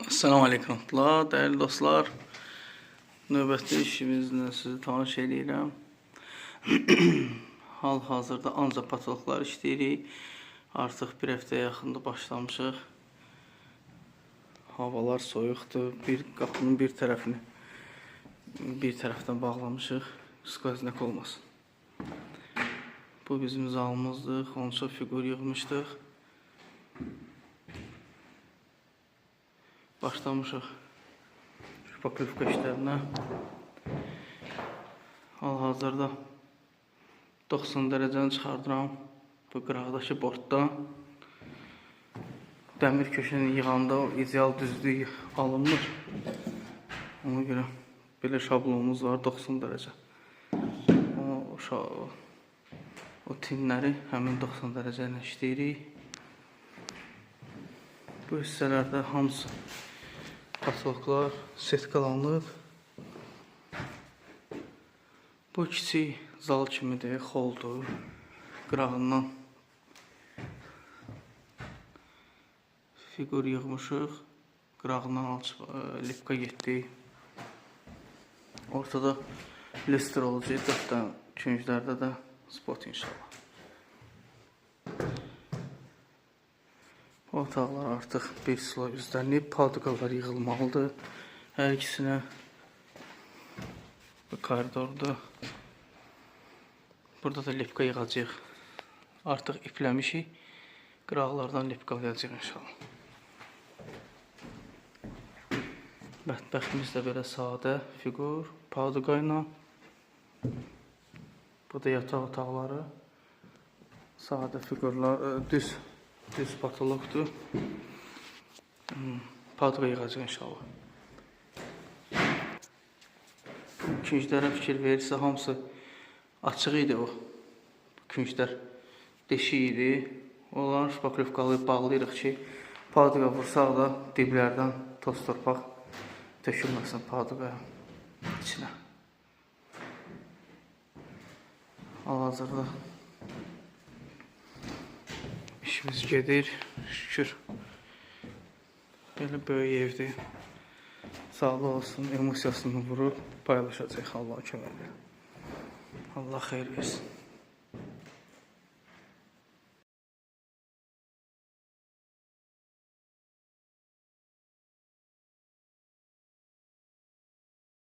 Assalamu alaikum, dəyərli dostlar. Növbəti işimizlə sizi tanış edirəm. Hal-hazırda ancaq patologlar işləyirik. Artıq bir həftəyə yaxında başlamışıq. Havalar soyuqdur. Qapının bir tərəfini bir tərəfdən bağlamışıq. Skvoznak olmasın. Bu bizim zalımızdır. Onun üçün fiqur yığmışdıq. Başlamışıq şpaklivka işlərinə. Hal-hazırda 90 dərəcəni çıxardıram bu qıraqdakı bordda. Dəmir köşəni yığanda o ideal düzlük alınmır. Ona görə belə şablonumuz var 90 dərəcə. O tinləri həmin 90 dərəcə ilə işləyirik. Bu hissələrdə hamısı patologlar setkalanıb. Bu kiçik zal kimidir, xoldur. Qırağından fiqur yığmışıq. Qırağından lipka getdik. Ortada lister olacaq. 4 dənə künclərdə də spot inşallah. Otaqlar artıq bir slov üzdənliyib, padukalar yığılmalıdır hər ikisinə. Bu koridorda. Burada da lipka yığacaq. Artıq ipləmişik. Qıraqlardan lipkalayacaq inşallah. Mətbəximiz də belə sadə fiqur, paduka ilə. Bu da yataq otaqları. Sadə fiqurlar, düz patologdur. Paduka yığacaq inşallah. Künclərə fikir verirsə, hamısı açıq idi o. Künclər deşik idi. Onları şpaklivkalayıb bağlayırıq ki, paduka vursaq da diblərdən toz torpaq tökülməsin padukaya içinə. Hal-hazırda işimiz gedir, şükür. Belə böyük evdir. Sağlı olsun, emosiyasını vurub paylaşacaq Allah köməklə. Allah xeyir versin.